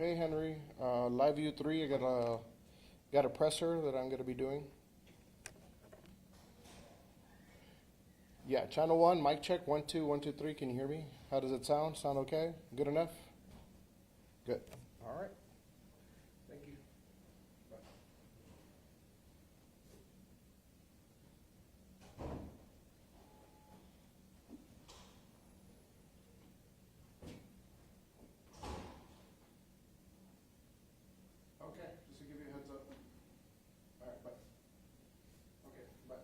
Hey Henry, Live View 3, I got a presser that I'm going to be doing. Yeah, channel 1, mic check, 1, 2, 1, 2, 3, can you hear me? How does it sound? Sound okay? Good enough? Good. All right. Thank you. Bye. Okay, just to give you a heads up. All right, bye. Okay, bye.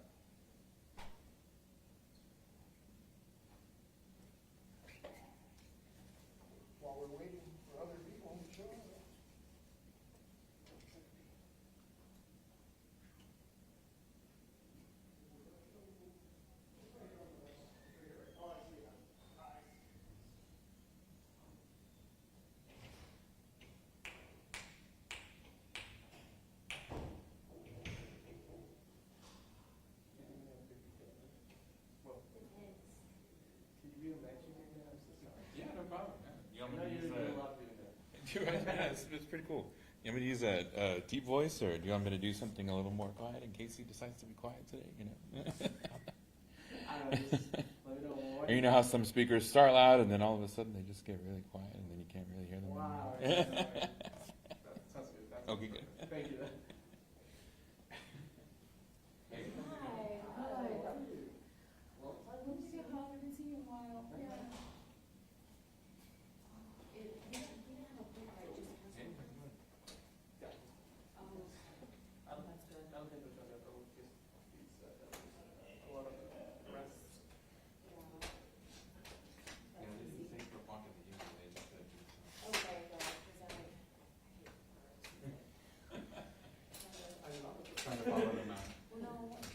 While we're waiting for other people to show up. Yeah, no problem. You want me to use it's pretty cool. You want me to use a deep voice, or do you want me to do something a little more quiet in case he decides to be quiet today? I don't know, just let me know what. Or you know how some speakers start loud and then all of a sudden they just get really quiet and then you can't really hear them Wow. anymore. That sounds good. That sounds Okay, good. Thank you. Hi. Well, good to get home. I haven't seen you in a while. Yeah. We didn't have a quick right just because. I don't think we're trying to go with this. It's a lot of arrests. Okay, good, 'cause I love it. Trying to follow them out. well, no, it's,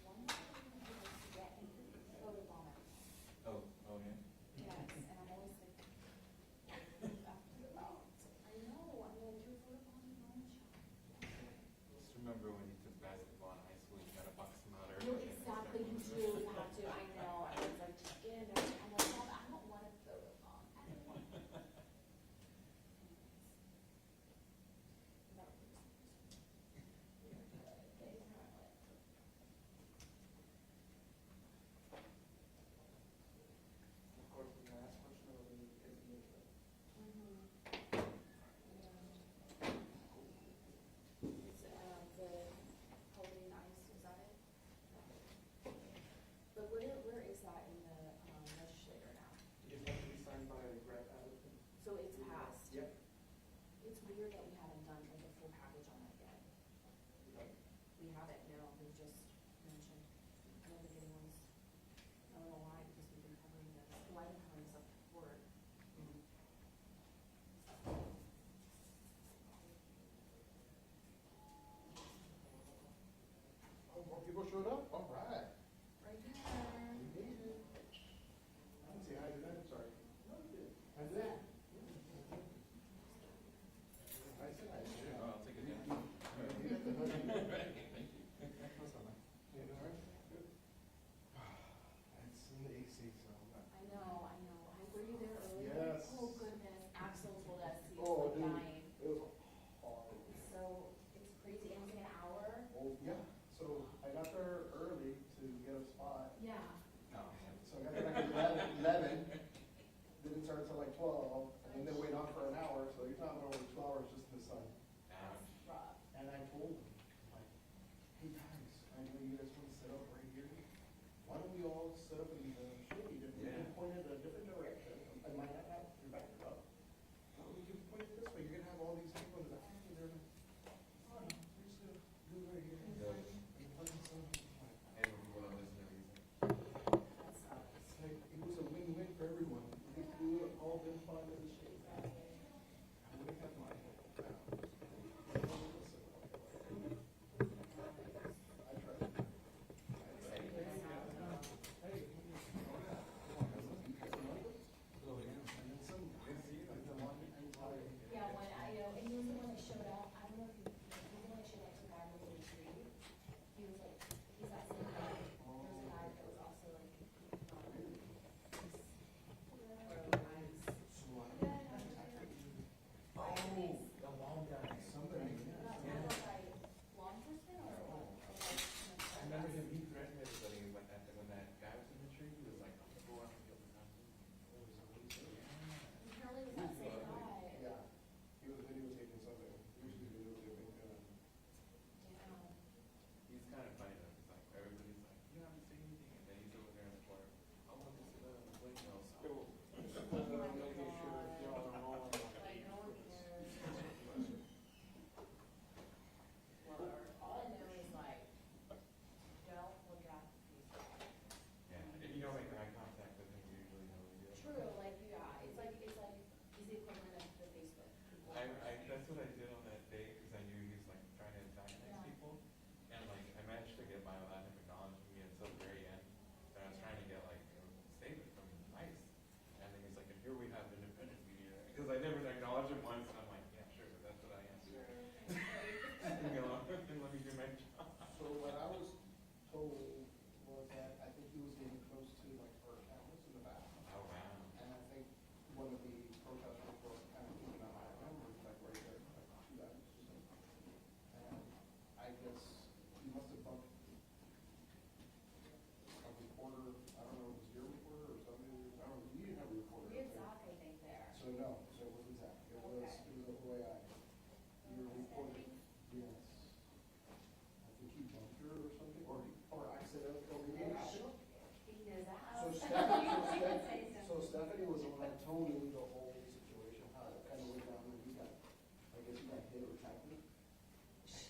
one of them is to get photobomb it. Oh, yeah. Yes, and I'm always like, I know, I'm like, you're photobombing your own child. Just remember when you took basketball in high school, you gotta box them out No, early. exactly, you do have to, I know, I was like, just get in there, I'm like, Mom, I don't want to photobomb, I don't want to. Of course, the last question of the is the It's, the holding ice, is that it? But where is that in the, legislator now? It has to be signed by Greg Addison. So it's passed? Yep. It's weird that we haven't done like a full package on that yet. We haven't, no, we just mentioned, I don't think anyone's, I don't know why, because we've been covering this, well, I've been covering this up to court. Oh, more people showed up? All right. Right there. We made it. I didn't say hi to them, sorry. No, you did. I did. I said hi to them. Oh, I'll take it down. You got the hoodie. Thank you. You all right? Good. It's in the AC, so I'm not. I know, were you there earlier? Yes. Oh goodness, Axel told us he Oh, was dude, like dying. it was hard. So, it's crazy, it was like an hour? Oh, yeah, so I got there early to get a spot. Yeah. So I got there like at 11, didn't start until like 12, and then wait on for an hour, so you're talking over 2 hours just in the sun. That's rough. And I told them, like, hey guys, I know you guys want to set up right here. Why don't we all set up in the shade and we can point it a different direction? I might not have your back up. Well, we can point it this way, you're gonna have all these people in the back, and they're like, oh, no, we're just gonna do it right here. Yeah. And the person's like, That's tough. it's like, it was a win-win for everyone. We would have all been fine in the shade. I would have had my So Stephanie was the one that told me the whole situation, how it kind of went down when you got, I guess you got hit or tackled.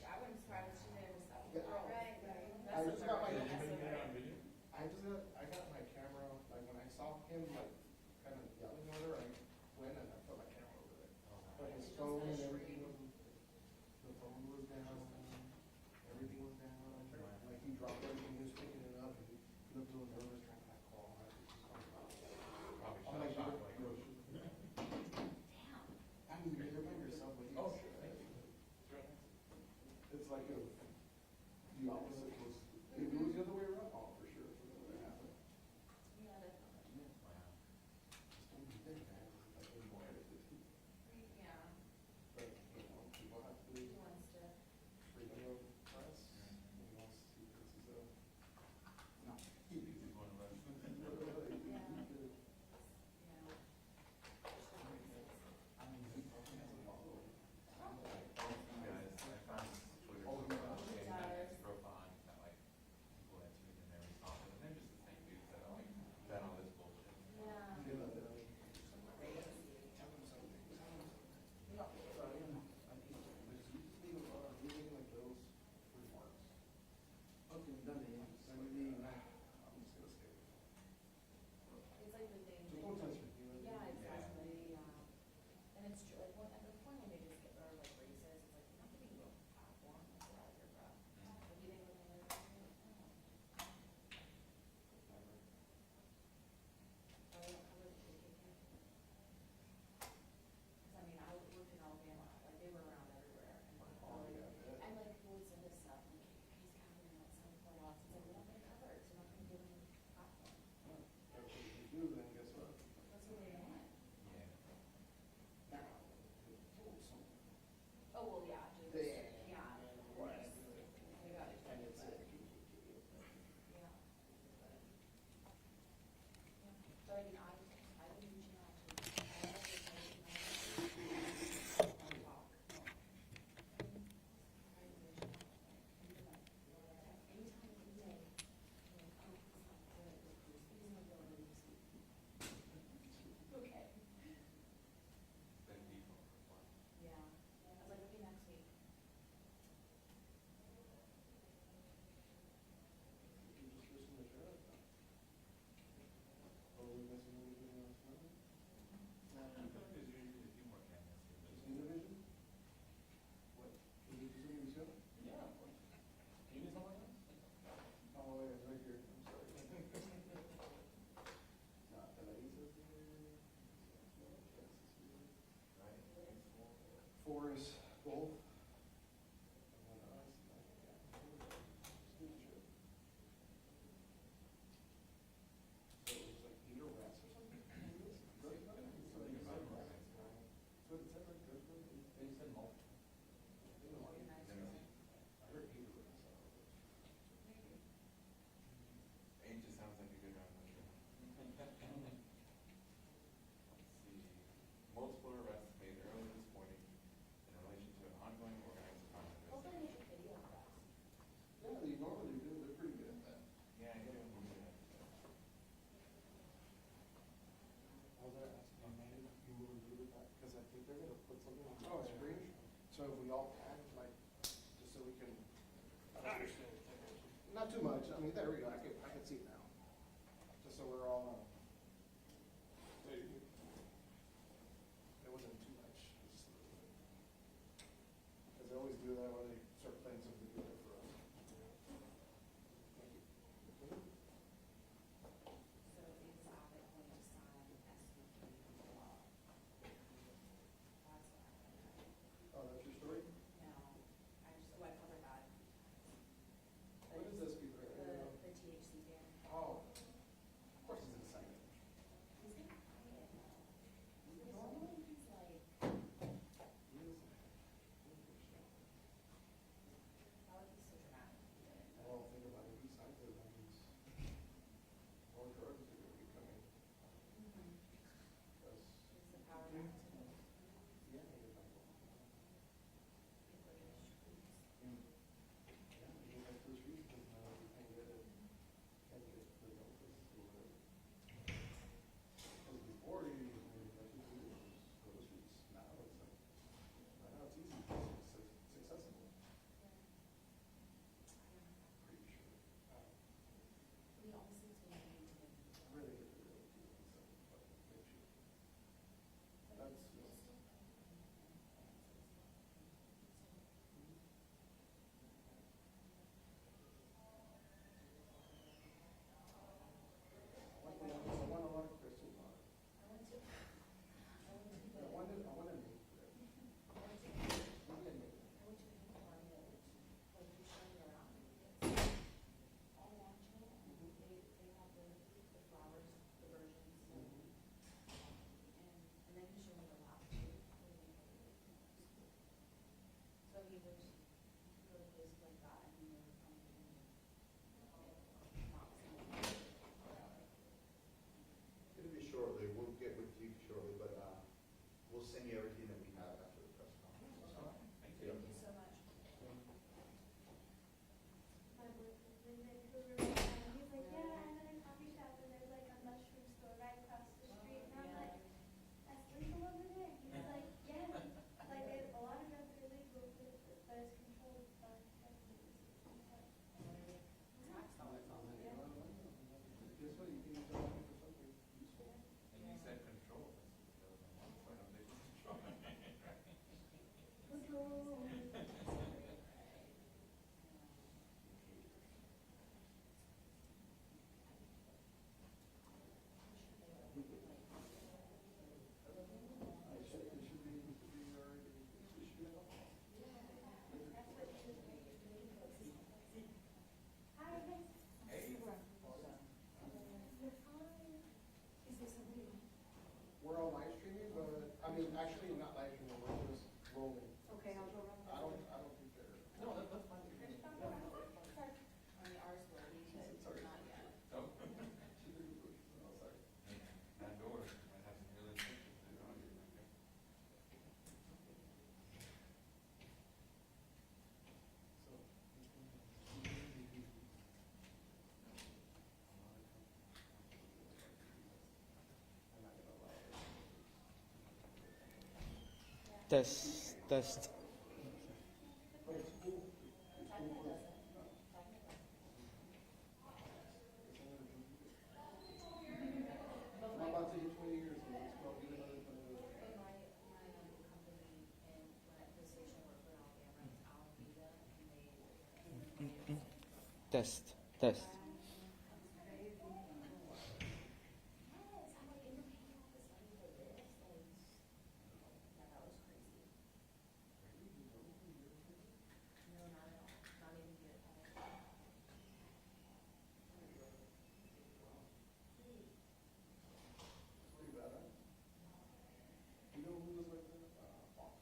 I wouldn't surprise if she did it herself. Yeah. Right. I just got my- Did anybody get it on video? I got my camera, like when I saw him like kind of yelling at her, I went and I put my camera over there. But his phone and everything was, the phone was down, everything was down. Like he dropped everything, he was picking it up, and he looked a little nervous trying to call. Probably shot like. I mean, you're by yourself with Oh, these. sure. It's like the opposite was, if it was the other way around, oh, for sure, if it would have happened. Yeah, definitely. Wow. Just don't be there, man. Like, anymore. Yeah. But, you know, people have to, He wants to. freedom of press, he wants to see pieces of. No. Easy one of us. Yeah. I mean, he probably has a follower. You guys, I found this Twitter Oh, profile, yeah. and that his profile, and he's got like people that tweet and they're responsive, and they're just the same dudes that are like, that all this bullshit. Yeah. He loved it. Yeah, so I mean, you just leave leaving like those remarks. Okay, done it. So maybe, I'm just gonna skip it. It's like the thing. Just don't touch it. You know? Yeah, exactly, and it's true, like, at the point when they just get, are like racist, it's like, you're not giving you a platform, like, you're out of your breath. Like, you think we're gonna let it go? No. Never. Oh, they don't cover the KKK? Cause I mean, I worked in Alabama, like, they were around everywhere, and like, Oh, yeah, I bet. and like, we'll send us stuff, and KKK's covering it, some point else, it's like, we're not gonna cover it, so we're not gonna give them a platform. That's what you do, then guess what? That's what they want. Yeah. Now, pull something. Oh, well, yeah, just, Yeah. yeah, of course. They got it. And it's But- like, Yeah. Yeah, but I mean, I've been reaching out to, I have to talk. Anytime you say, you know, oh, it's not good, please don't go over this week. Okay. Then people reply. Yeah, I was like, okay, next week. you just listen to sheriff. Oh, we missing anything else, no? I feel like there's usually a few more cameras here, but. Just Univision? What? Can you just leave the show? Yeah, of course. You need something else? Oh, wait, it's right here, I'm sorry. Not that I use it. Right. Forest, both. And then us, yeah. Just need to check. So it was like Peter Rats or something? Great, I think it's so something you about said rats. rats, right? So it said right there, right? They said multiple. You know, Okay, nice. I heard Peter Rats. Maybe. It just sounds like a good round of trip. Let's see. Multiple arrests made early this morning in relation to an ongoing organized crime Hopefully investigation. they make a video of us. Yeah, they normally do, they're pretty good at that. Yeah, I do. I was gonna ask you, man, if you will do that, because I think they're gonna put something on. Oh, screen? So if we all can, like, just so we can. Not too much, I mean, there we go, I can see it now. Just so we're all, it wasn't too much, just a little bit. Because they always do that when they start playing something good for us. Thank you. So is Abbott going to sign SB3 into law? That's what I'm gonna. Oh, that's your story? No, I just, oh, I covered that. What is SB3? I don't know. The THC Test, test. But it's cool. It's cool for us. I'm about to hit 20 years, so let's go get another 20 years. But my company and when at the station work with Alabama, it's Alameda, and they. Test, test. Pretty bad, huh? You know who was like that? Fox.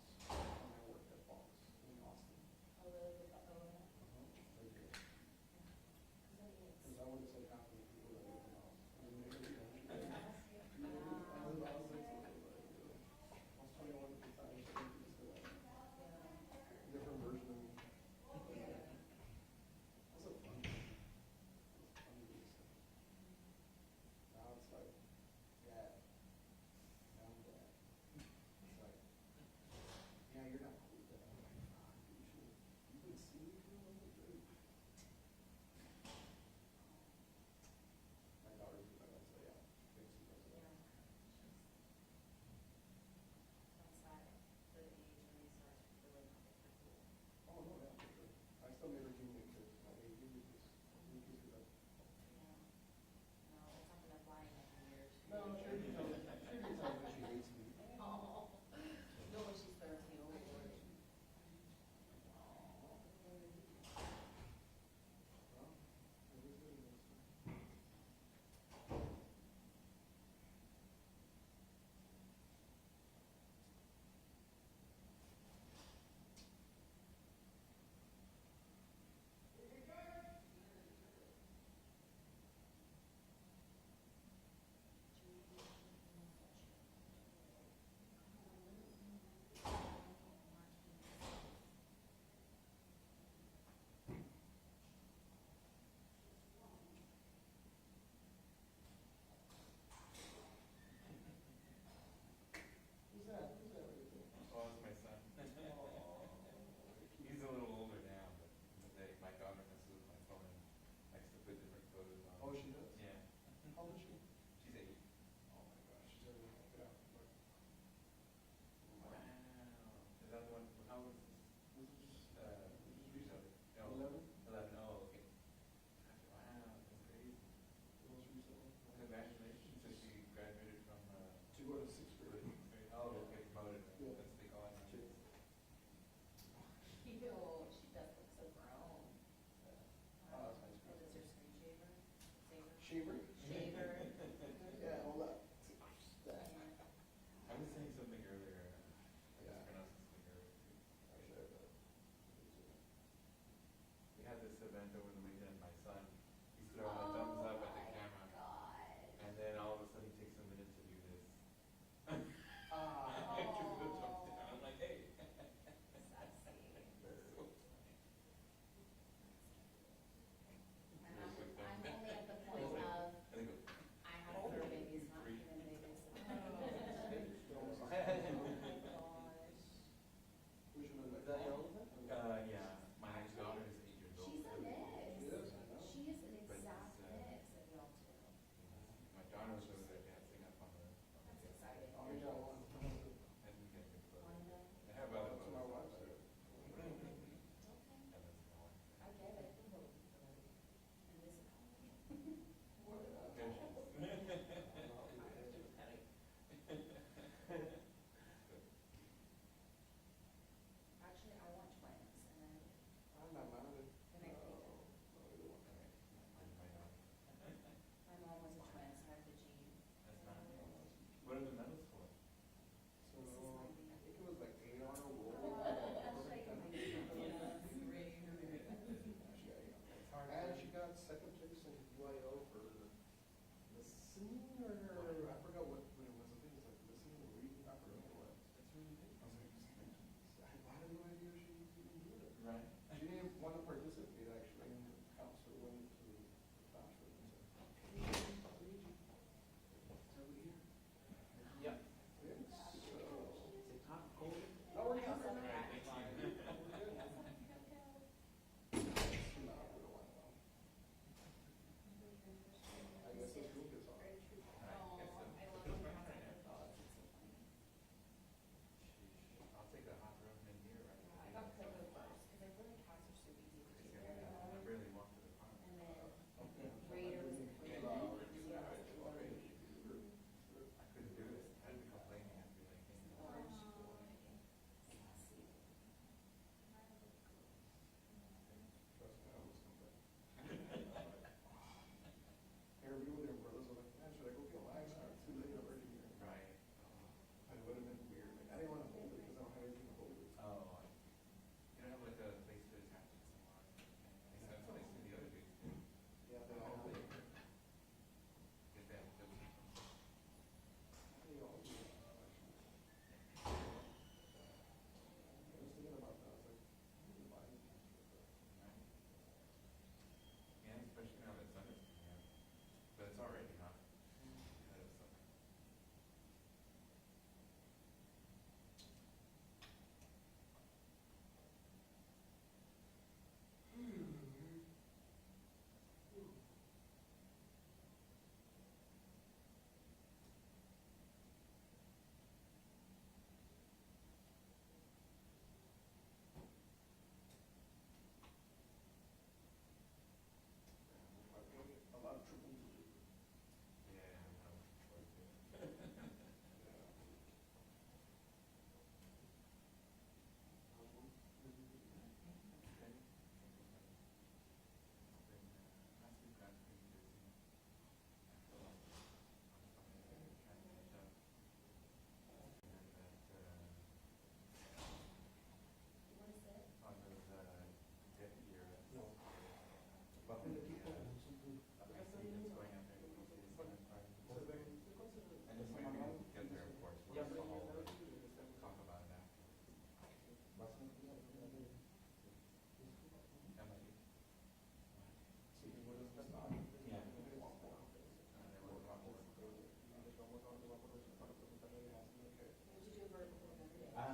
When I worked at Fox in Austin. Right there. Because I would have said half of the people that live in Austin. I mean, maybe they don't. I was like, I was 21 at the time, so I think it's a different version of me. That was a fun time. It was fun to do stuff. Now it's like, dad. Now I'm dad. It's like, yeah, you're not cool, dad. I'm like, you should. You would see me for a little bit. My daughter's gonna say, yeah, thanks for that. Oh, no, yeah, for sure. I still never do new kids. I hate new kids. New kids are best. No, sure you tell me. Sure you tell me that she hates me. Well, it is what it is. Who's that? Who's that right there? Oh, that's my son. He's a little older now, but my daughter messes with my phone and likes to put different photos on. Oh, she does? Yeah. How old is she? She's 8. Oh my gosh, she's already, yeah. Look. Wow. Is that the one? How old is this? This is just, Recently. No. 11? 11. Oh, okay. Wow, that's crazy. The most recent one. Congratulations. So she graduated from. To go to 6th grade. Oh, okay, promoted. Yeah. That's what they call it nowadays. That's high school. Shaver? Shaver? Yeah, hold up. I was saying something earlier. I Yeah. just pronounced something earlier too. Actually, I bet. We had this event over the weekend. My son, he's throwing a thumbs up at the camera, and then all of a sudden he takes a minute to do this. Ah. I give it a thumbs down. I'm like, hey. I'm only at the point of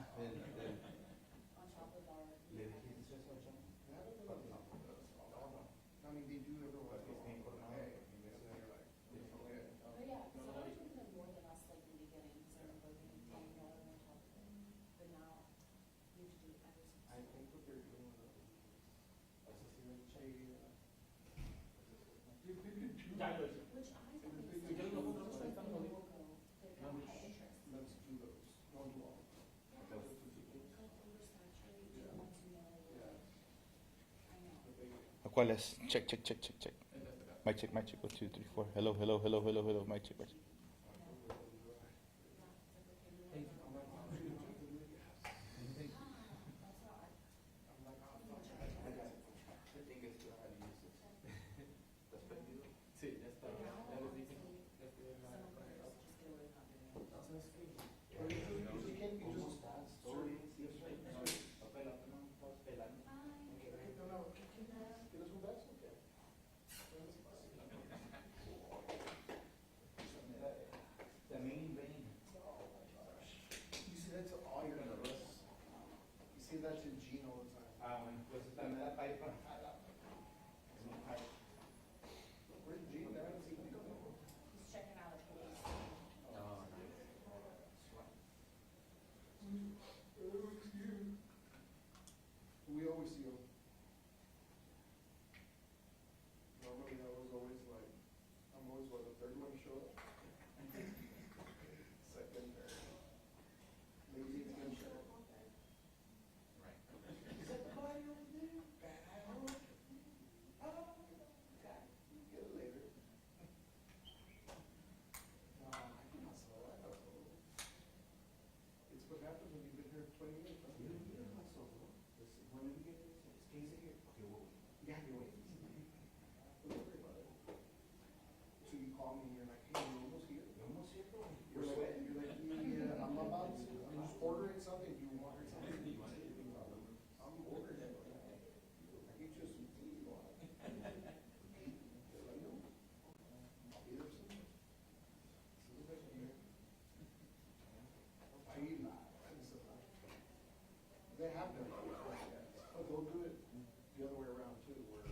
On top of our. They haven't been on top of us. I mean, they do every once in a while, but hey, and then you're like, okay. Oh, yeah, so I was looking at more than us like in the beginning, because I remember being on top of it. But now, you have to do it every single. I think what they're doing is, Which I think is. Let's do those. They're gonna have interest. Let's do those. Don't do all. Yeah. Go oversaturate, you want to know. Yeah. I know. ¿Cuál es? Check, check, check, check, check. Mic check, 1, 2, 3, 4. Hello, hello, hello, hello, hello. Mic check, mic check. You see that to all your neighbors. You see that to Gene all the time. Where's Gene? I haven't seen him. He's checking out a police. We always see him. Normally I was always like, I'm always what, the third one to show up? Second, third. Maybe it's gonna show up. Right. Is that the body over there? Oh, okay. Get it later. I can hustle, I hustle. It's what happens when you've been here 20 years, huh? You hustle. Listen, when did we get this? Is Casey here? Okay, well, yeah, you're waiting. Don't worry about it. So you call me and you're like, hey, you're almost here. You're almost here, bro. You're like, yeah, I'm about to. I'm just ordering something. Do you want something? I'm ordering it. I get you some tea you want. Let me know. I'll be there soon. As soon as I can hear. I eat live. They have done it before, but they'll do it the other way around too, where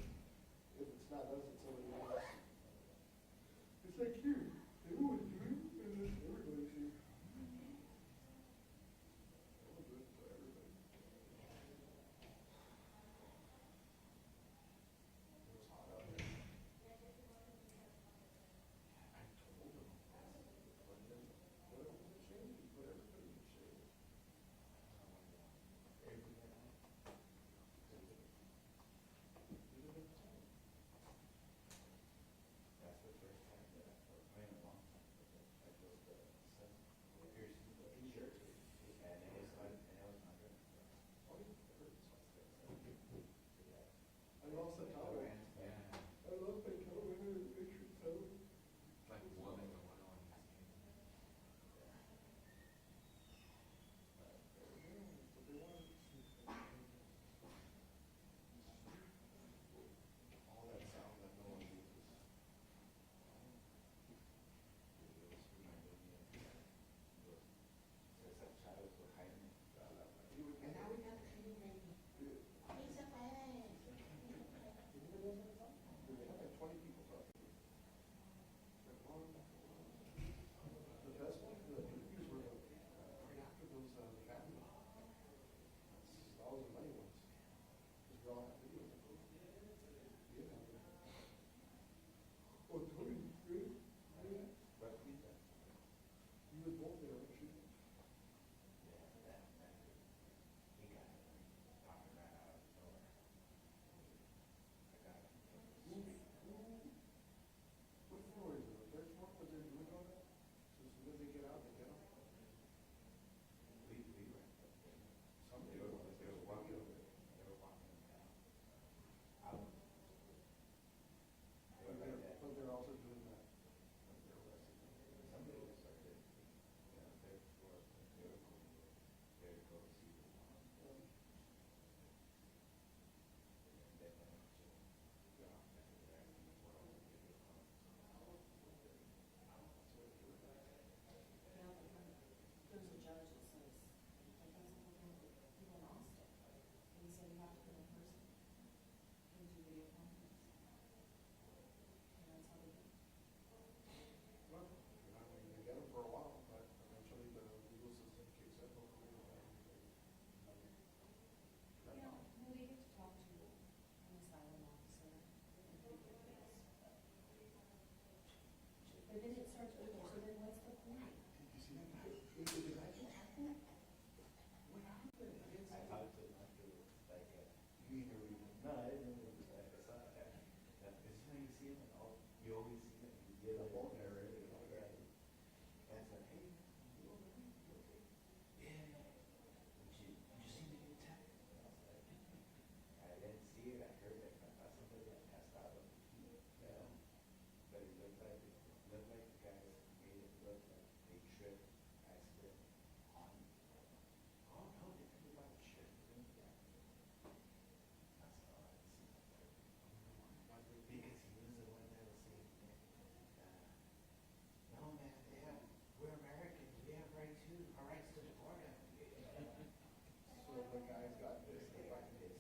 So the guys got this, they got this.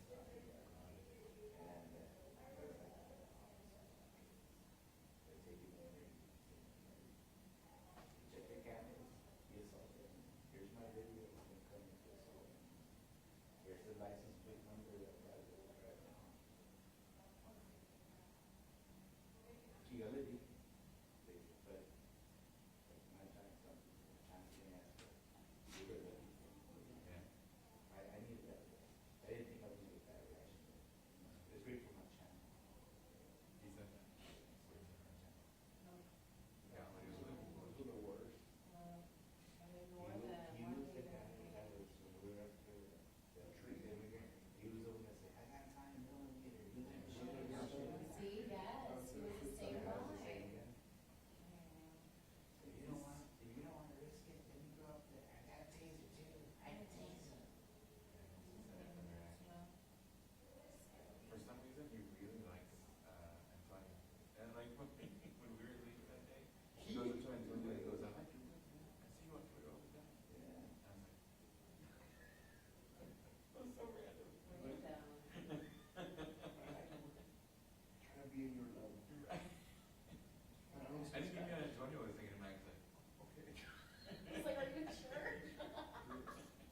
Check your cameras, you assault them. Here's my video, I'm gonna come into assault. Here's the license plate number that drives it right now. Geology, but my time comes, I'm gonna ask for geology. Yeah. I needed that. I didn't think I was gonna get that reaction. It's great for my channel. He said that. It's great for my channel. Yeah, but it was looking for Those are the worst. I mean, more than He one was the thing. guy that was, when we were up there, the tree immigrant, he was the one that said, I got time, millimeter, you know, See, yes, he was the same I was the guy. same guy. If you don't want, to risk it, then you go up there, I got a taser too, I got a taser. For some reason, he really likes Antonio. And like when we were leaving that day, he goes up to Antonio and he goes, I like your book, man. I see you on Twitter all the time. Yeah. I was like, that's so random. Bring it down. Trying to be in your level. I don't know. I didn't think Antonio was thinking about it. Okay. He's like, are you sure?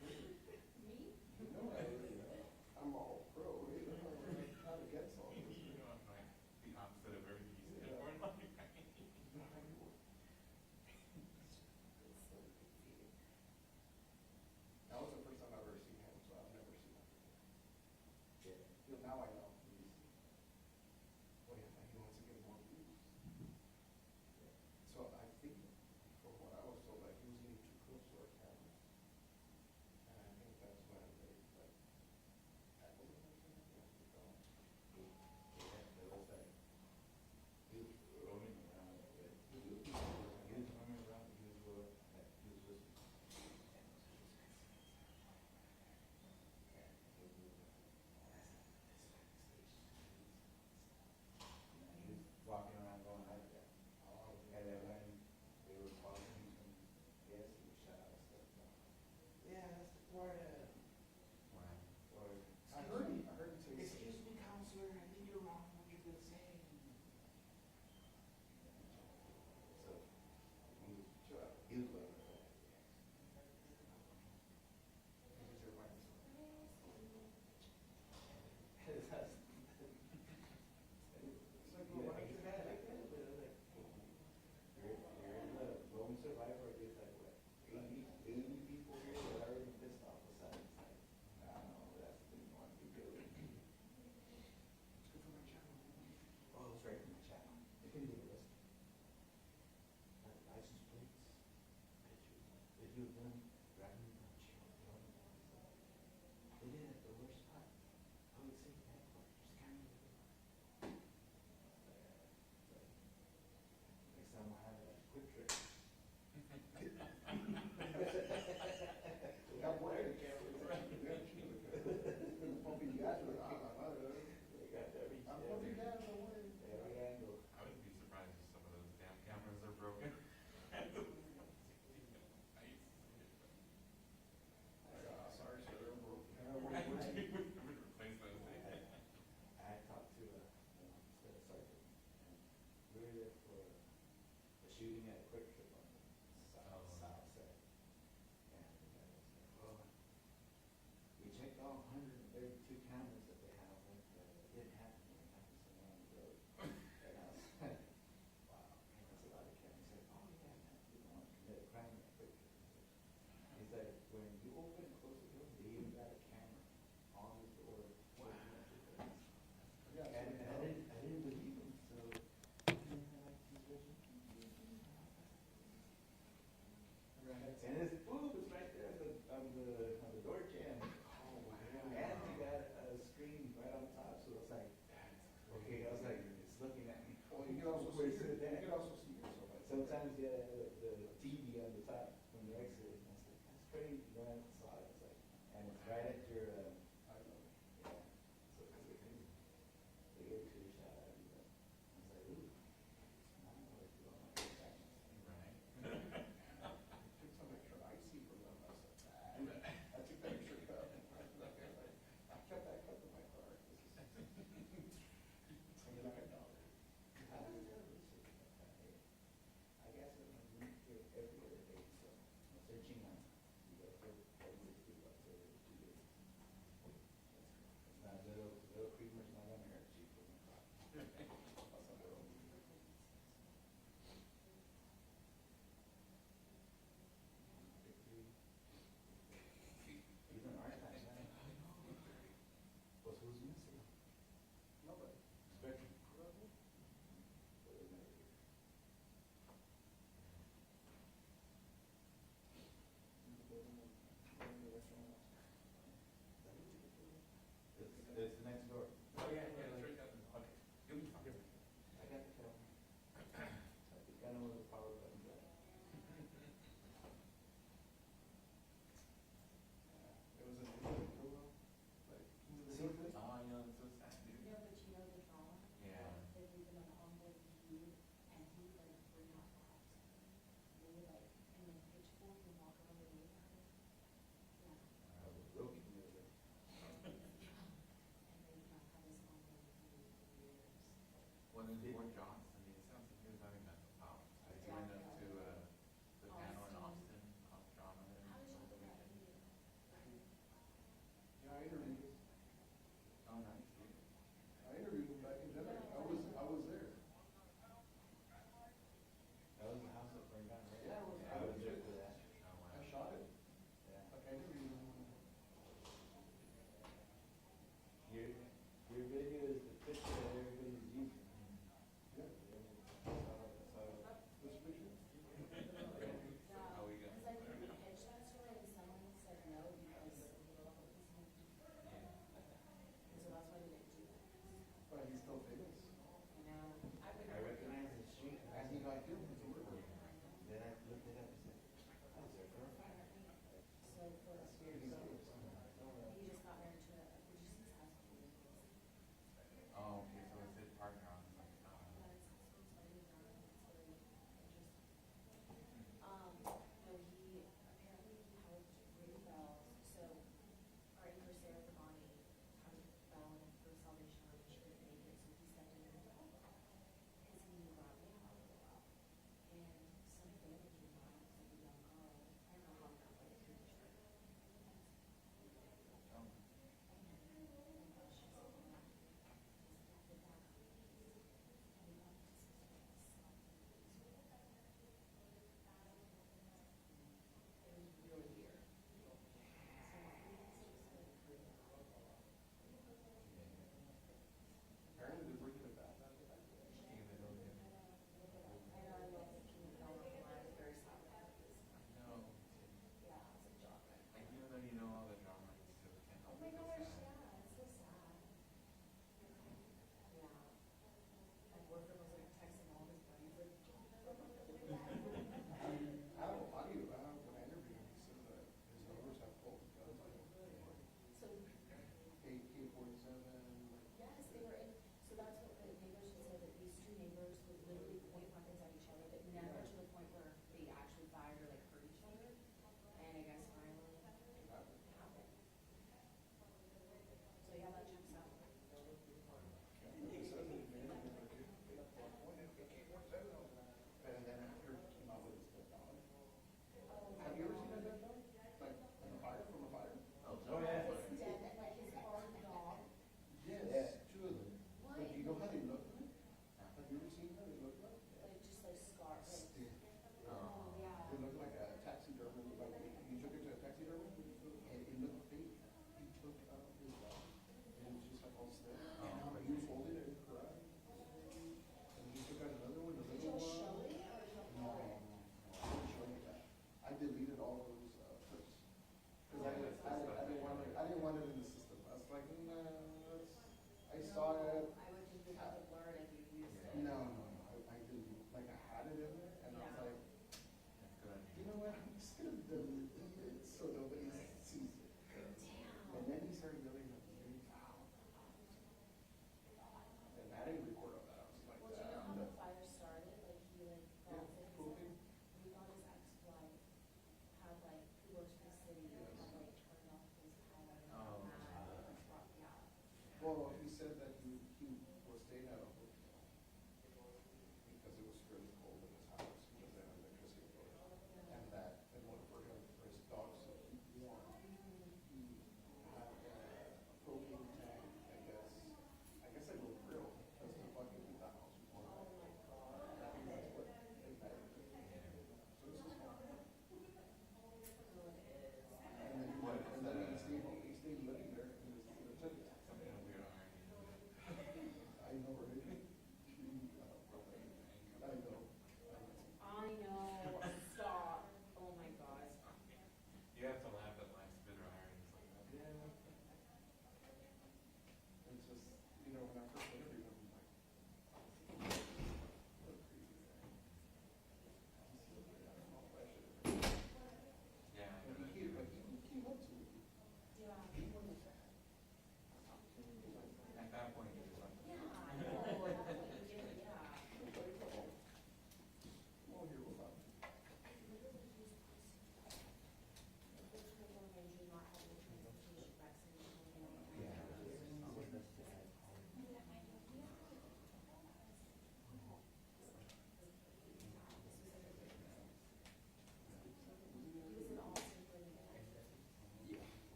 Me? No, I'm all pro, you know, how to get some. You know, I'm like the opposite of everything you stand for in life. That was the first time I've ever seen him, so I've never seen him. Yeah. You know, now I know. Oh yeah, he wants to get more views. So I think, from what I was told, like he was getting too close to our camera. And I think that's when they like tackled him or something. Yeah, there was that. He was roaming around, but he was roaming around, he was listening. He was walking around going like that. And then when they were calling him some, yes, he would shout out stuff. Yeah, that's the Florida. Or, I heard him say. excuse me, counselor, I think you're wrong what you've been saying. So, he was, he was like that. He's your wife. It's like, well, why don't you have it? You're in the lone survivor, it's like what, 80 people here that are already pissed off besides, it's like, I don't know, that's the thing you want to be doing. It's good for my channel. Oh, it's right in the channel. It can be arrested. License plates, pictures, video of them driving around children. They did it at the worst spot. Public safety headquarters, camera everywhere. Next time we'll have it at Quick Trip. Yeah, boy, the camera is actually good. Pumping gas with my mother. They got every, I'm pumping gas, don't worry. every angle. I wouldn't be surprised if some of those damn cameras are broken. I used to see it, but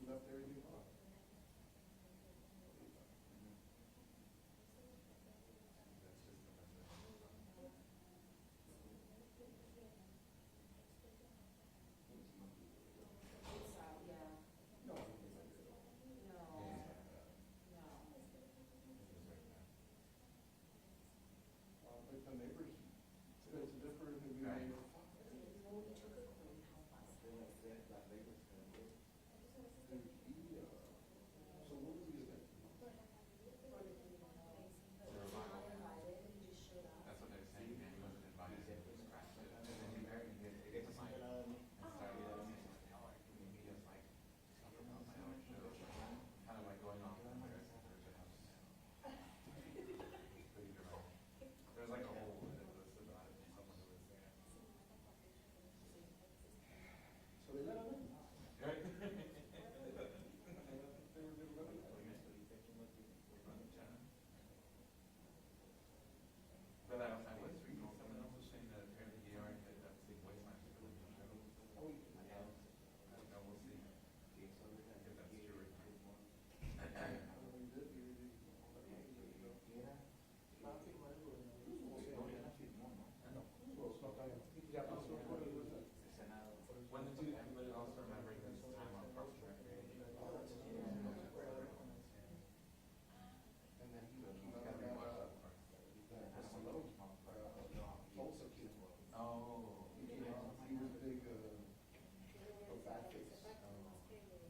left everything off. Yeah, No, like the neighbors, it's different than we Right. made. well, we took a quote and helped us. So what was the event? They're Not liable. invited, he just showed up. That's what they're saying, man, he wasn't invited, he just crashed it. And then he married, he gets my, and started, Hell, I can meet us like, talking about my own show, kind of like going off on the rest of the house. It's pretty dramatic. There's like a whole list about it from someone who was there. So they let them in. Right? They were good running. But I was reading, someone else was saying that apparently they are, that that's the voice line is really good. Oh, We'll see. If that's true or not. When the two, but also remembering this time on Parks and Recreation. And then he Gotta came out rewatch and that got, part. Tulsa kid. Oh. He was big, fat face.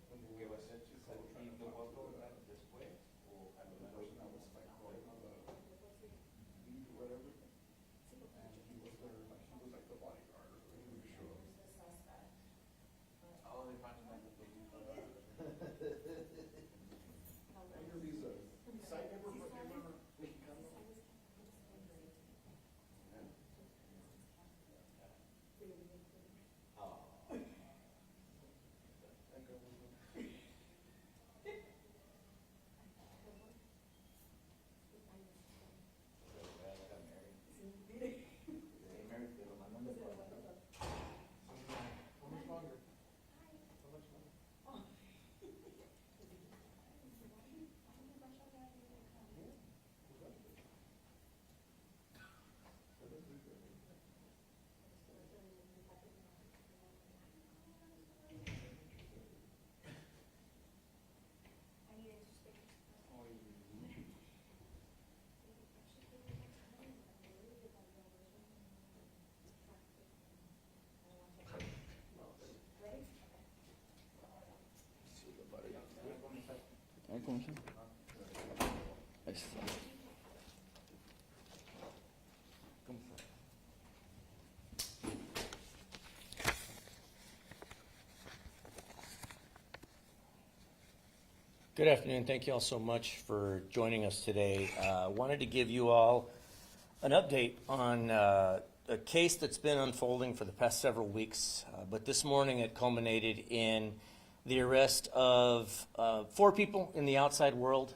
When they ¿Qué va were a ser, trying chico? to ¿Y lo talk vas a to lograr después o a the lo person that was like calling on the lead or whatever. And he was there, like, he was like the bodyguard or he was sure. The suspect. Oh, they finally got the police. Because he's a side neighbor, but they were Mexicano. That guy was How much longer? How much longer? Yeah. Who's that? That is good. Ay, ¿cómo se llama? Ahí está. Good afternoon. Thank you all so much for joining us today. Wanted to give you all an update on a case that's been unfolding for the past several weeks, but this morning it culminated in the arrest of 4 people in the outside world,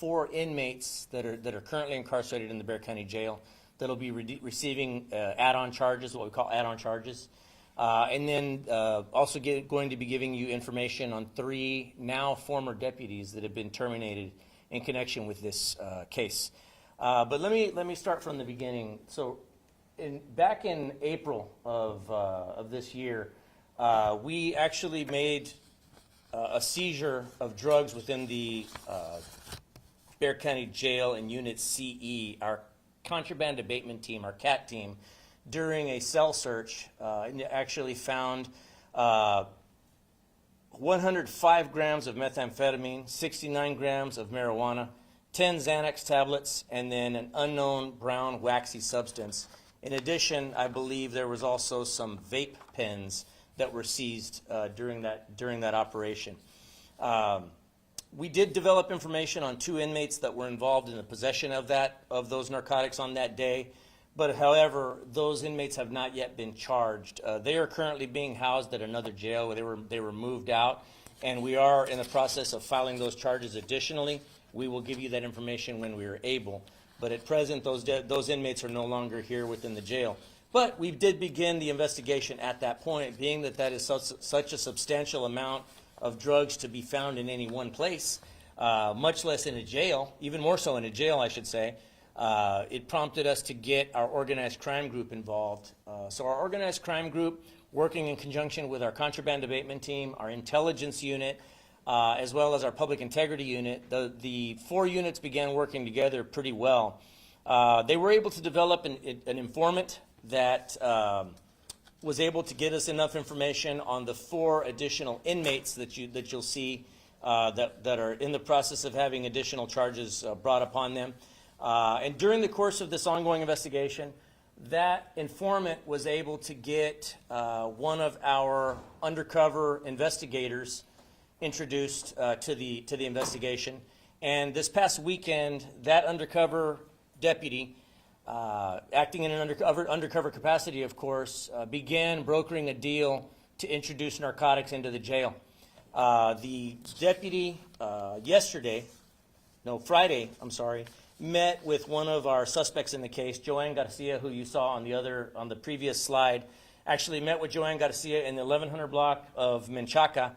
4 inmates that are currently incarcerated in the Bexar County Jail that'll be receiving add-on charges, what we call add-on charges. And then also going to be giving you information on 3 now former deputies that have been terminated in connection with this case. But let me start from the beginning. So back in April of this year, we actually made a seizure of drugs within the Bexar County Jail and Unit CE, our contraband abatement team, our CAT team, during a cell search, and actually found 105 grams of methamphetamine, 69 grams of marijuana, 10 Xanax tablets, and then an unknown brown waxy substance. In addition, I believe there was also some vape pens that were seized during that operation. We did develop information on 2 inmates that were involved in the possession of those narcotics on that day. But however, those inmates have not yet been charged. They are currently being housed at another jail where they were moved out, and we are in the process of filing those charges additionally. We will give you that information when we are able. But at present, those inmates are no longer here within the jail. But we did begin the investigation at that point, being that is such a substantial amount of drugs to be found in any one place, much less in a jail, even more so in a jail, I should say. It prompted us to get our organized crime group involved. So our organized crime group, working in conjunction with our contraband abatement team, our intelligence unit, as well as our public integrity unit, the 4 units began working together pretty well. They were able to develop an informant that was able to get us enough information on the 4 additional inmates that you'll see that are in the process of having additional charges brought upon them. And during the course of this ongoing investigation, that informant was able to get one of our undercover investigators introduced to the investigation. And this past weekend, that undercover deputy, acting in an undercover capacity, of course, began brokering a deal to introduce narcotics into the jail. The deputy Friday, met with one of our suspects in the case, Joanne Garcia, who you saw on the previous slide. Actually met with Joanne Garcia in the 1100 block of Menchaca,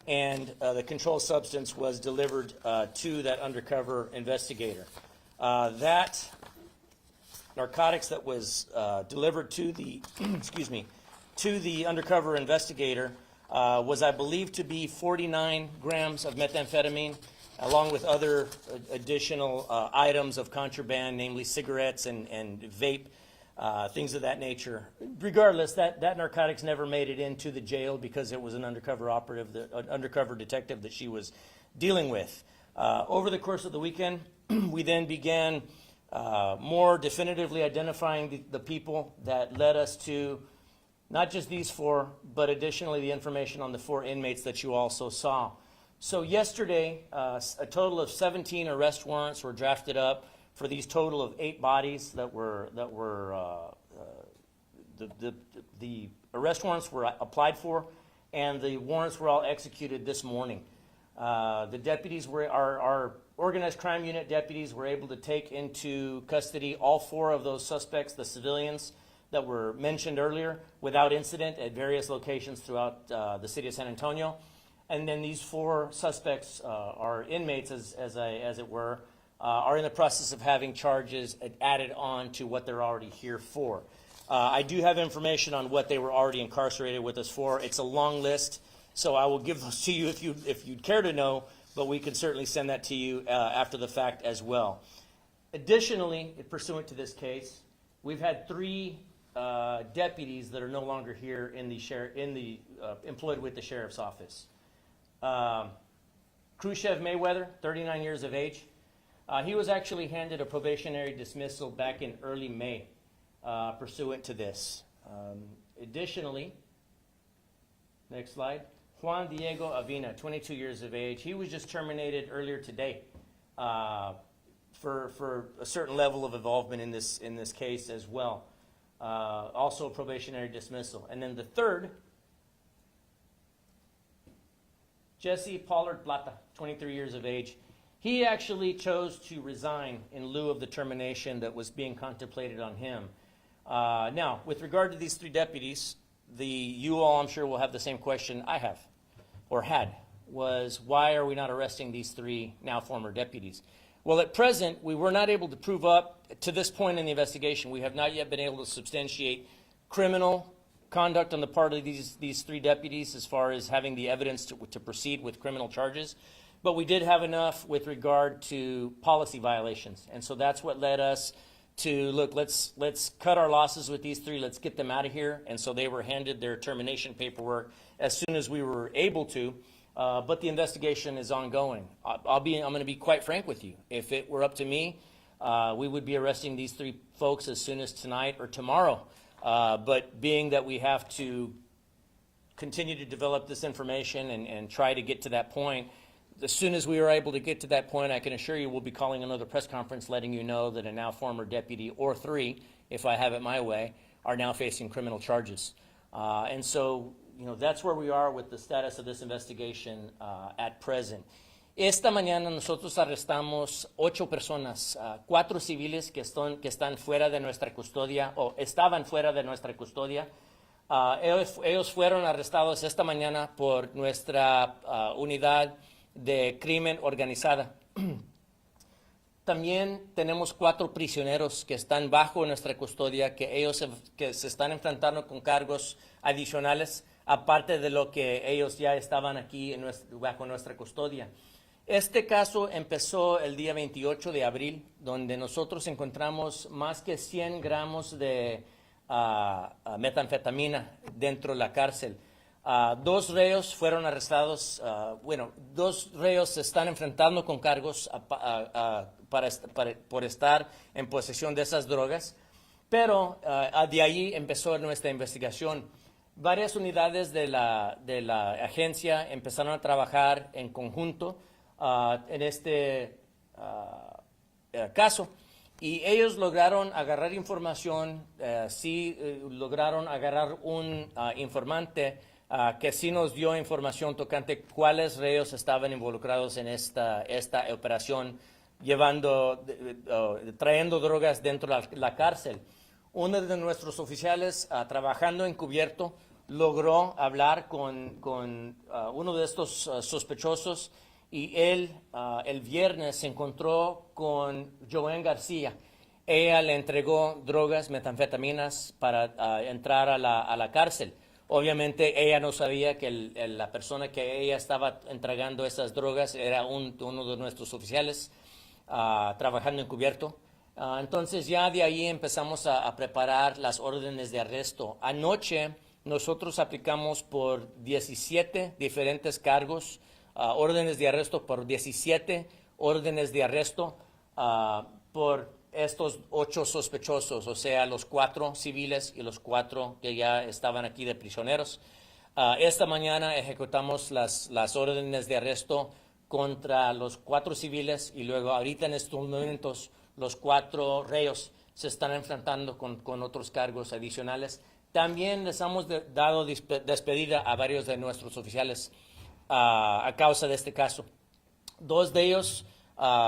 and the controlled substance was delivered to that undercover investigator. That narcotics that was delivered to the to the undercover investigator was, I believe, to be 49 grams of methamphetamine, along with other additional items of contraband, namely cigarettes and vape, things of that nature. Regardless, that narcotics never made it into the jail because it was an undercover operative, an undercover detective that she was dealing with. Over the course of the weekend, we then began more definitively identifying the people that led us to not just these 4, but additionally the information on the 4 inmates that you also saw. So yesterday, a total of 17 arrest warrants were drafted up for these total of 8 bodies that were the arrest warrants were applied for, and the warrants were all executed this morning. The deputies our organized crime unit deputies were able to take into custody all 4 of those suspects, the civilians that were mentioned earlier, without incident at various locations throughout the city of San Antonio. And then these 4 suspects, are inmates, as it were, are in the process of having charges added on to what they're already here for. I do have information on what they were already incarcerated with us for. It's a long list, so I will give those to you if you'd care to know, but we can certainly send that to you after the fact as well. Additionally, pursuant to this case, we've had 3 deputies that are no longer here employed with the sheriff's office. Khrushchev Mayweather, 39 years of age. He was actually handed a probationary dismissal back in early May, pursuant to this. Additionally, next slide, Juan Diego Avina, 22 years of age. He was just terminated earlier today for a certain level of involvement in this case as well. Also a probationary dismissal. And then the third, Jesse Pollard Plata, 23 years of age. He actually chose to resign in lieu of the termination that was being contemplated on him. Now, with regard to these 3 deputies, you all, I'm sure, will have the same question I have, or had, was why are we not arresting these 3 now former deputies? Well, at present, we were not able to prove up, to this point in the investigation, we have not yet been able to substantiate criminal conduct on the part of these 3 deputies as far as having the evidence to proceed with criminal charges. But we did have enough with regard to policy violations. And so that's what led us to, look, let's cut our losses with these 3, let's get them out of here. And so they were handed their termination paperwork as soon as we were able to. But the investigation is ongoing. I'm going to be quite frank with you. If it were up to me, we would be arresting these 3 folks as soon as tonight or tomorrow. But being that we have to continue to develop this information and try to get to that point, as soon as we are able to get to that point, I can assure you we'll be calling another press conference letting you know that a now former deputy, or 3, if I have it my way, are now facing criminal charges. And so, that's where we are with the status of this investigation at present. Esta mañana nosotros arrestamos 8 personas, 4 civiles que están fuera de nuestra custodia, o estaban fuera de nuestra custodia. Ellos fueron arrestados esta mañana por nuestra unidad de crimen organizada. También tenemos 4 prisioneros que están bajo nuestra custodia, que se están enfrentando con cargos adicionales, aparte de lo que ellos ya estaban aquí bajo nuestra custodia. Este caso empezó el día 28 de abril, donde nosotros encontramos más que 100 gramos de metanfetamina dentro de la cárcel. 2 reos fueron arrestados, 2 reos se están enfrentando con cargos por estar en posesión de esas drogas, pero de ahí empezó nuestra investigación. Varias unidades de la agencia empezaron a trabajar en conjunto en este caso, y ellos lograron agarrar información, lograron agarrar un informante que sí nos dio información tocante cuáles reos estaban involucrados en esta operación, trayendo drogas dentro de la cárcel. Uno de nuestros oficiales, trabajando encubierto, logró hablar con uno de estos sospechosos, y él el viernes se encontró con Joanne García. Ella le entregó drogas, metanfetaminas, para entrar a la cárcel. Obviamente ella no sabía que la persona que ella estaba entregando esas drogas era uno de nuestros oficiales trabajando encubierto. Entonces ya de ahí empezamos a preparar las órdenes de arresto. Anoche nosotros aplicamos por 17 diferentes cargos, órdenes de arresto por 17 órdenes de arresto por estos 8 sospechosos, o sea, los 4 civiles y los 4 que ya estaban aquí de prisioneros. Esta mañana ejecutamos las órdenes de arresto contra los 4 civiles, y luego ahorita en estos momentos los 4 reos se están enfrentando con otros cargos adicionales. También les hemos dado despedida a varios de nuestros oficiales a causa de este caso. 2 de ellos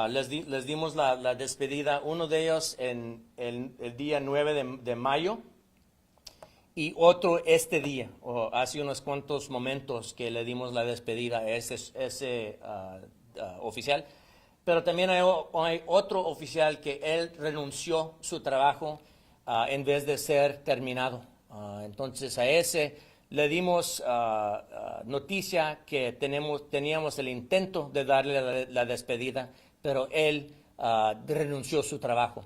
les dimos la despedida, uno de ellos en el día 9 de mayo y otro este día, o hace unos cuantos momentos que le dimos la despedida a ese oficial. Pero también hay otro oficial que él renunció su trabajo en vez de ser terminado. Entonces a ese le dimos noticia que teníamos el intento de darle la despedida, pero él renunció su trabajo.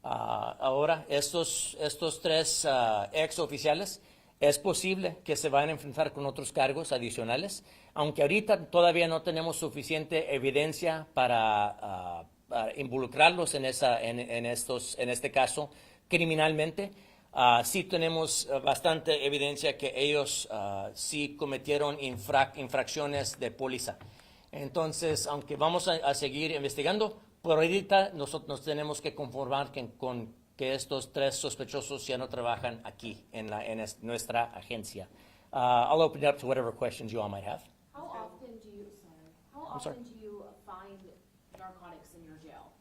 Ahora estos 3 ex oficiales es posible que se vayan a enfrentar con otros cargos adicionales, aunque ahorita todavía no tenemos suficiente evidencia para involucrarlos en este caso criminalmente. Sí tenemos bastante evidencia que ellos sí cometieron infracciones de póliza. Entonces, aunque vamos a seguir investigando, por ahorita nosotros nos tenemos que conformar con que estos 3 sospechosos ya no trabajan aquí en nuestra agencia. I'll open it up to whatever questions you all might have. How often do you find narcotics in your jail?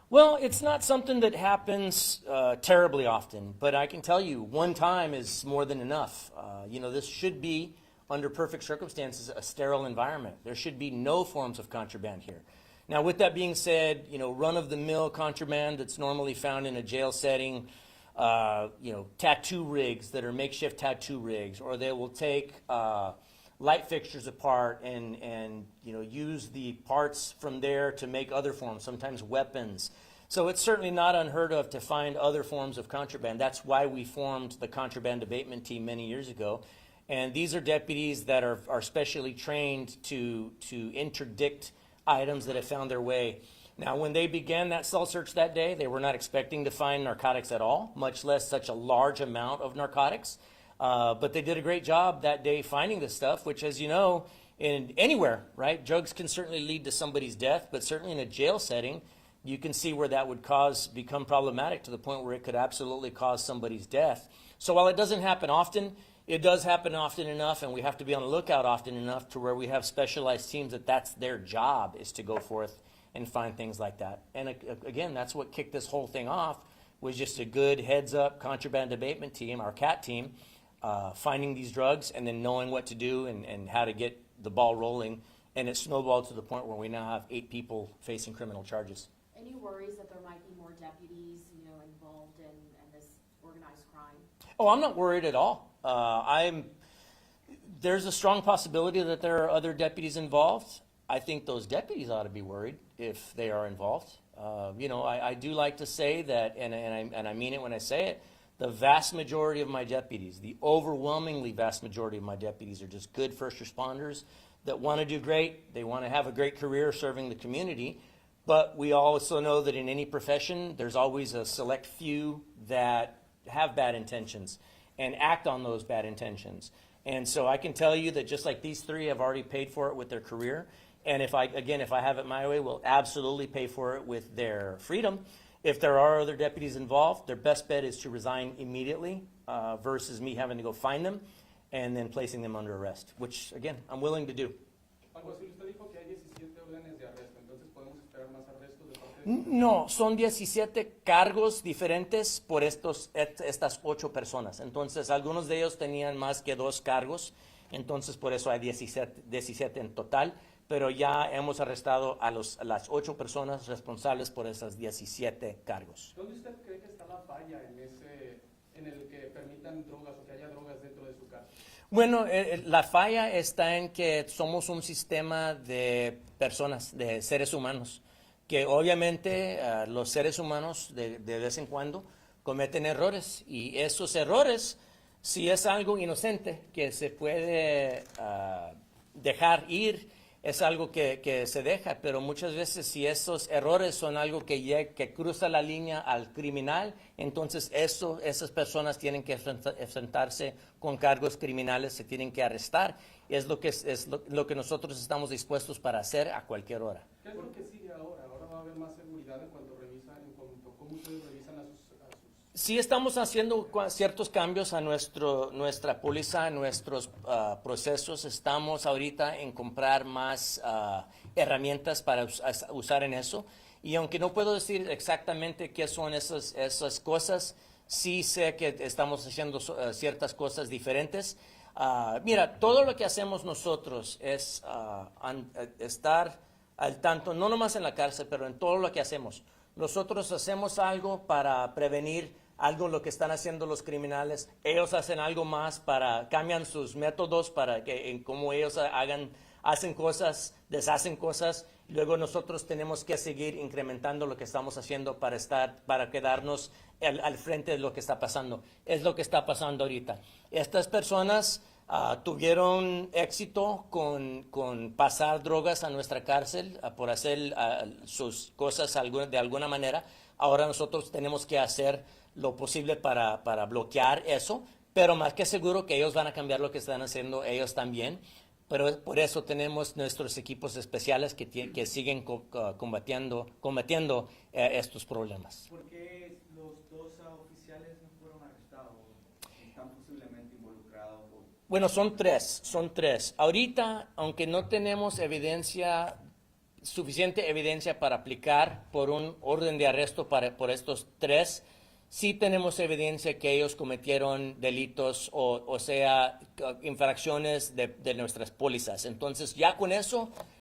Well, it's not something that happens terribly often, but I can tell you one time is more than enough. This should be, under perfect circumstances, a sterile environment. There should be no forms of contraband here. Now, with that being said, run-of-the-mill contraband that's normally found in a jail setting, tattoo rigs that are makeshift tattoo rigs, or they will take light fixtures apart and use the parts from there to make other forms, sometimes weapons. So it's certainly not unheard of to find other forms of contraband. That's why we formed the Contraband Abatement Team many years ago. And these are deputies that are specially trained to interdict items that have found their way. Now, when they began that cell search that day, they were not expecting to find narcotics at all, much less such a large amount of narcotics. But they did a great job that day finding this stuff, which, as you know, in anywhere, right? Drugs can certainly lead to somebody's death, but certainly in a jail setting, you can see where that would become problematic to the point where it could absolutely cause somebody's death. So while it doesn't happen often, it does happen often enough, and we have to be on the lookout often enough to where we have specialized teams that's their job, is to go forth and find things like that. And again, that's what kicked this whole thing off, was just a good heads-up contraband abatement team, our CAT team, finding these drugs and then knowing what to do and how to get the ball rolling. And it snowballed to the point where we now have 8 people facing criminal charges. Any worries that there might be more deputies, involved in this organized crime? Oh, I'm not worried at all. There's a strong possibility that there are other deputies involved. I think those deputies ought to be worried if they are involved. I do like to say that, and I mean it when I say it, the vast majority of my deputies, the overwhelmingly vast majority of my deputies are just good first responders that want to do great. They want to have a great career serving the community. But we also know that in any profession, there's always a select few that have bad intentions and act on those bad intentions. And so I can tell you that just like these 3 have already paid for it with their career, and if I have it my way, we'll absolutely pay for it with their freedom. If there are other deputies involved, their best bet is to resign immediately versus me having to go find them and then placing them under arrest, which, again, I'm willing to do. Alguacil, usted dijo que hay 17 órdenes de arresto, entonces podemos esperar más arrestos de parte de... No, son 17 cargos diferentes por estas 8 personas. Entonces, algunos de ellos tenían más que 2 cargos, entonces por eso hay 17 en total, pero ya hemos arrestado a las 8 personas responsables por esas 17 cargos. ¿Dónde usted cree que está la falla en el que permitan drogas o que haya drogas dentro de su casa? Bueno, la falla está en que somos un sistema de personas, de seres humanos, que obviamente los seres humanos de vez en cuando cometen errores, y esos errores, si es algo inocente que se puede dejar ir, es algo que se deja, pero muchas veces si esos errores son algo que cruza la línea al criminal, entonces esas personas tienen que enfrentarse con cargos criminales, se tienen que arrestar. Es lo que nosotros estamos dispuestos para hacer a cualquier hora. ¿Qué es lo que sigue ahora? ¿Ahora va a haber más seguridad en cuanto cómo ustedes revisan a sus... Sí, estamos haciendo ciertos cambios a nuestra póliza, a nuestros procesos. Estamos ahorita en comprar más herramientas para usar en eso. Y aunque no puedo decir exactamente qué son esas cosas, sí sé que estamos haciendo ciertas cosas diferentes. Mira, todo lo que hacemos nosotros es estar al tanto, no nomás en la cárcel, pero en todo lo que hacemos. Nosotros hacemos algo para prevenir algo lo que están haciendo los criminales. Ellos hacen algo más cambian sus métodos para que en cómo ellos hacen cosas, deshacen cosas. Luego nosotros tenemos que seguir incrementando lo que estamos haciendo para quedarnos al frente de lo que está pasando. Es lo que está pasando ahorita. Estas personas tuvieron éxito con pasar drogas a nuestra cárcel por hacer sus cosas de alguna manera. Ahora nosotros tenemos que hacer lo posible para bloquear eso, pero más que seguro que ellos van a cambiar lo que están haciendo ellos también. Pero por eso tenemos nuestros equipos especiales que siguen combatiendo estos problemas. ¿Por qué los 2 oficiales no fueron arrestados? ¿Están posiblemente involucrados? Bueno, son tres. Ahorita, aunque no tenemos suficiente evidencia para aplicar por un orden de arresto por estos 3, sí tenemos evidencia que ellos cometieron delitos o sea, infracciones de nuestras pólizas. Entonces, ya con eso,